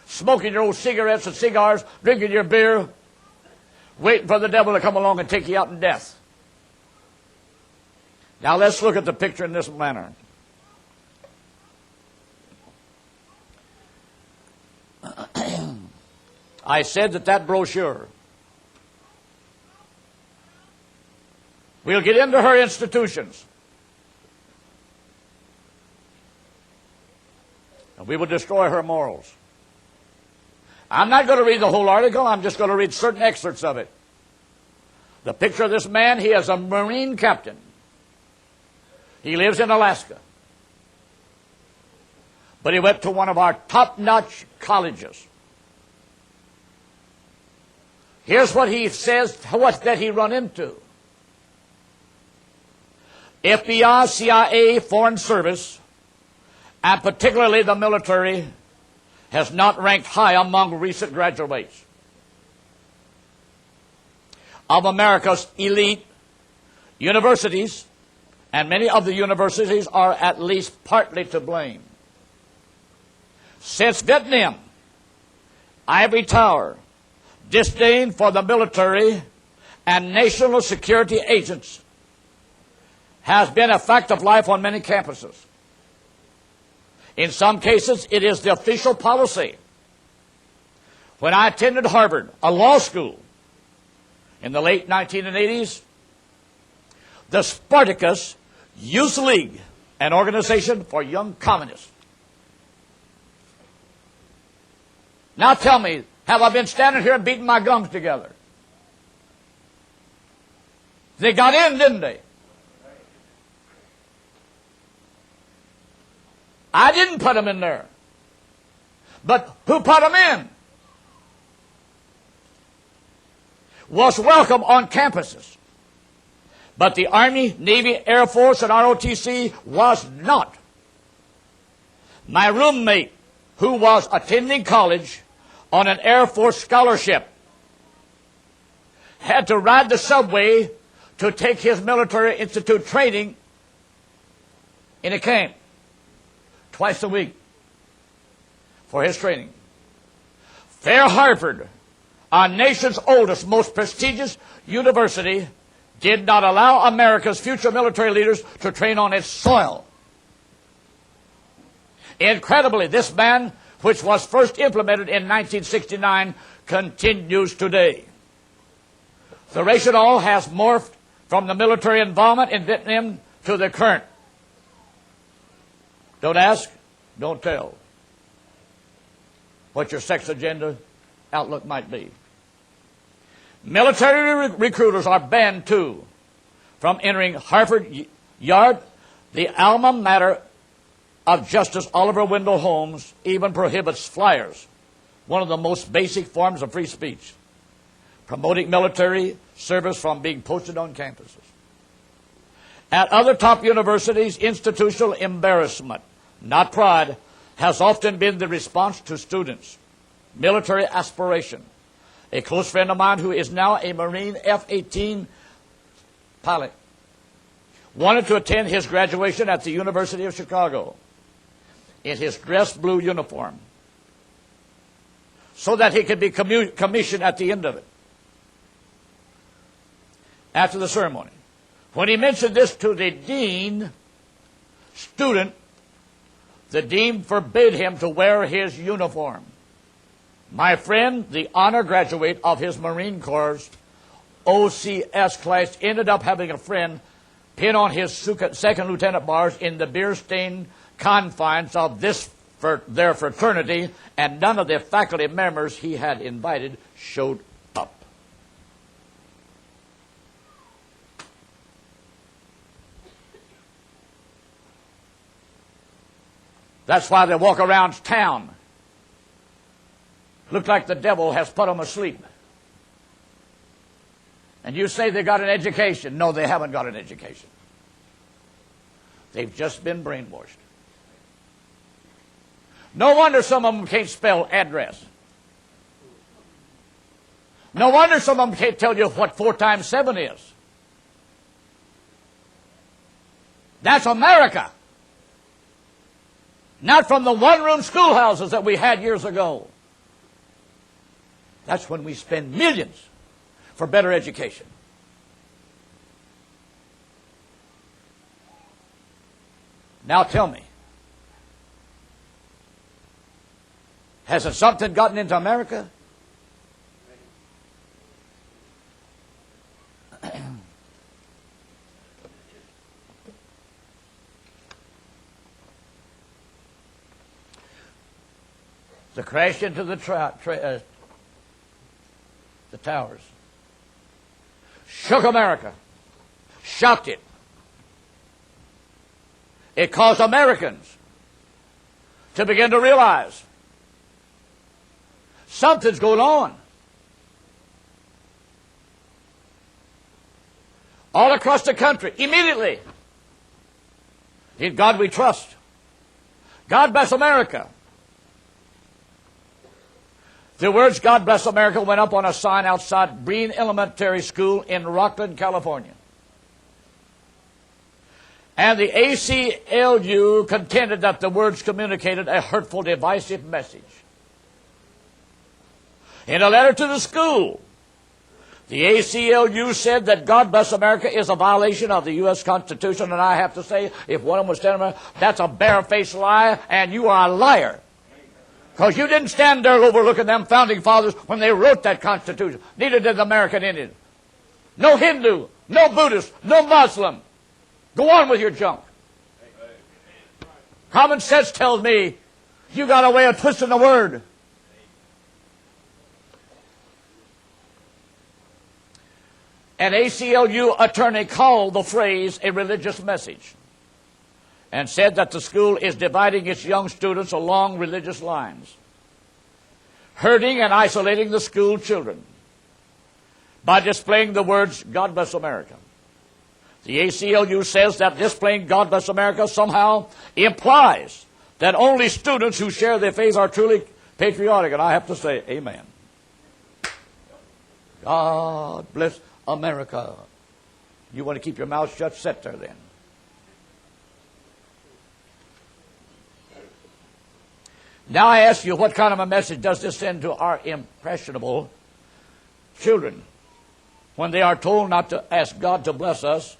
smoking your old cigarettes and cigars, drinking your beer, waiting for the devil to come along and take you out in death. Now let's look at the picture in this manner. I said that brochure, we'll get into her institutions. And we will destroy her morals. I'm not going to read the whole article. I'm just going to read certain excerpts of it. The picture of this man, he is a Marine captain. He lives in Alaska. But he went to one of our top-notch colleges. Here's what he says, what that he run into. FBI, CIA, Foreign Service, and particularly the military, has not ranked high among recent graduates of America's elite universities, and many of the universities are at least partly to blame. Since Vietnam, ivory tower, disdain for the military and national security agents has been a fact of life on many campuses. In some cases, it is the official policy. When I attended Harvard, a law school, in the late 1980s, the Spartacus Youth League, an organization for young communists. Now tell me, have I been standing here and beating my gums together? They got in, didn't they? I didn't put them in there. But who put them in? was welcome on campuses. But the Army, Navy, Air Force, and ROTC was not. My roommate, who was attending college on an Air Force scholarship, had to ride the subway to take his military institute training in a camp twice a week for his training. Fair Harvard, our nation's oldest, most prestigious university, did not allow America's future military leaders to train on its soil. Incredibly, this ban, which was first implemented in 1969, continues today. The rationale has morphed from the military involvement in Vietnam to the current. Don't ask, don't tell what your sex agenda outlook might be. Military recruiters are banned, too, from entering Harvard Yard. The alma mater of Justice Oliver Wendell Holmes even prohibits flyers, one of the most basic forms of free speech, promoting military service from being posted on campuses. At other top universities, institutional embarrassment, not pride, has often been the response to students' military aspiration. A close friend of mine who is now a Marine F-18 pilot wanted to attend his graduation at the University of Chicago in his dress blue uniform so that he could be commissioned at the end of it, after the ceremony. When he mentioned this to the dean, the dean forbid him to wear his uniform. My friend, the honor graduate of his Marine Corps' OCS class, ended up having a friend pin on his second lieutenant bars in the beer-stained confines of their fraternity, and none of the faculty members he had invited showed up. That's why they walk around town. Look like the devil has put them asleep. And you say they got an education. No, they haven't got an education. They've just been brainwashed. No wonder some of them can't spell address. No wonder some of them can't tell you what 4 times 7 is. That's America. Not from the one-room schoolhouses that we had years ago. That's when we spend millions for better education. Now tell me, hasn't something gotten into America? The crash into the towers shook America, shocked it. It caused Americans to begin to realize something's going on. All across the country, immediately. In God we trust. God bless America. The words God bless America went up on a sign outside Breen Elementary School in Rockland, California. And the ACLU contended that the words communicated a hurtful, divisive message. In a letter to the school, the ACLU said that God bless America is a violation of the U.S. Constitution, and I have to say, if one of them was standing there, that's a barefaced lie, and you are a liar. Because you didn't stand there overlooking them founding fathers when they wrote that Constitution. Neither did the American Indian. No Hindu, no Buddhist, no Muslim. Go on with your junk. Common sense tells me you got a way of twisting the word. An ACLU attorney called the phrase a religious message and said that the school is dividing its young students along religious lines, hurting and isolating the school children. by displaying the words, God bless America. The ACLU says that displaying God bless America somehow implies that only students who share their faith are truly patriotic. And I have to say, amen. God bless America. You want to keep your mouth shut? Sit there then. Now I ask you, what kind of a message does this send to our impressionable children when they are told not to ask God to bless us,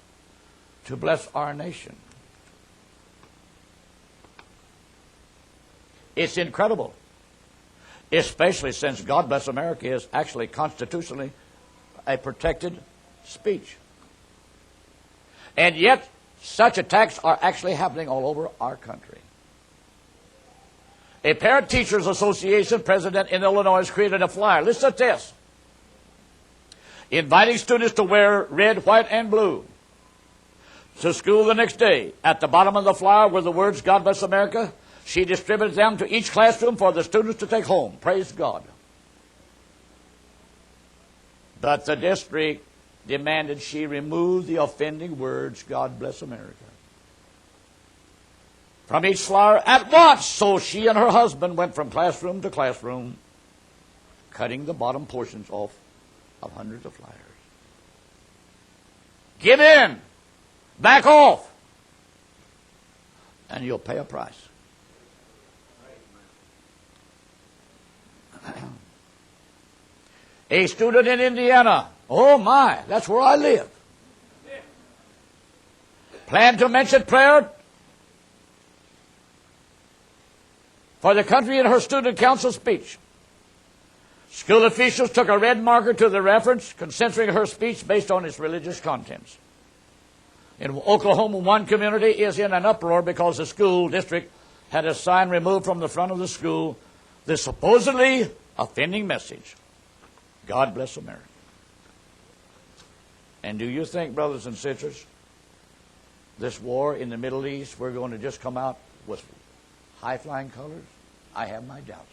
to bless our nation? It's incredible, especially since God bless America is actually constitutionally a protected speech. And yet, such attacks are actually happening all over our country. A Parent Teachers Association president in Illinois has created a flyer. Listen to this. Inviting students to wear red, white, and blue to school the next day. At the bottom of the flyer were the words, God bless America. She distributed them to each classroom for the students to take home. Praise God. But the district demanded she remove the offending words, God bless America, from each flyer at once. So she and her husband went from classroom to classroom, cutting the bottom portions off of hundreds of flyers. Give in. Back off. And you'll pay a price. A student in Indiana, oh my, that's where I live, planned to mention prayer for the country in her student council speech. School officials took a red marker to the reference, censoring her speech based on its religious contents. In Oklahoma, one community is in an uproar because the school district had a sign removed from the front of the school, the supposedly offending message, God bless America. And do you think, brothers and sisters, this war in the Middle East, we're going to just come out with high-flying colors? I have my doubts.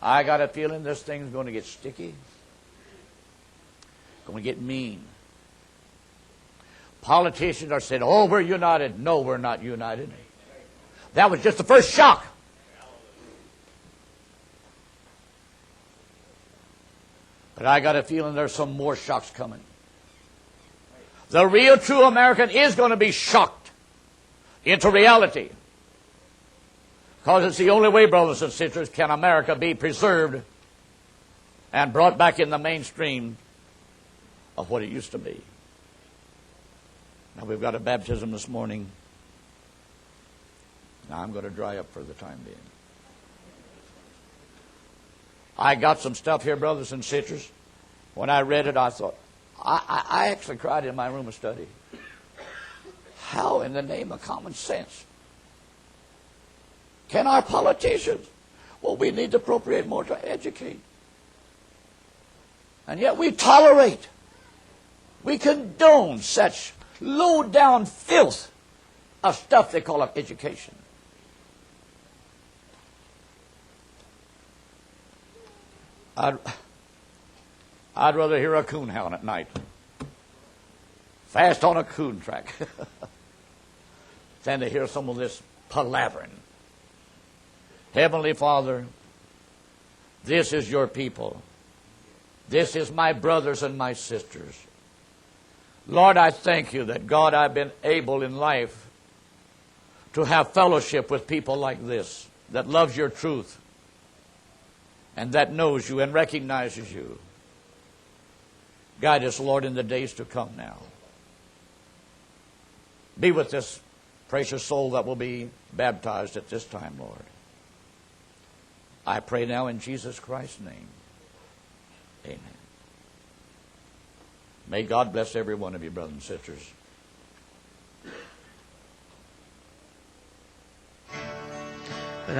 I got a feeling this thing's going to get sticky, going to get mean. Politicians are saying, oh, we're united. No, we're not united. That was just the first shock. But I got a feeling there's some more shocks coming. The real true American is going to be shocked into reality. Because it's the only way, brothers and sisters, can America be preserved and brought back in the mainstream of what it used to be. Now, we've got a baptism this morning. Now, I'm going to dry up for the time being. I got some stuff here, brothers and sisters. When I read it, I thought, I actually cried in my room of study. How in the name of common sense can our politicians, well, we need to appropriate more to educate. And yet we tolerate, we condone such low-down filth of stuff they call up education. I'd rather hear a coon hound at night, fast on a coon track, than to hear some of this palavering. Heavenly Father, this is your people. This is my brothers and my sisters. Lord, I thank you that, God, I've been able in life to have fellowship with people like this, that loves your truth, and that knows you and recognizes you. Guide us, Lord, in the days to come now. Be with this precious soul that will be baptized at this time, Lord. I pray now in Jesus Christ's name. Amen. May God bless every one of you, brothers and sisters. But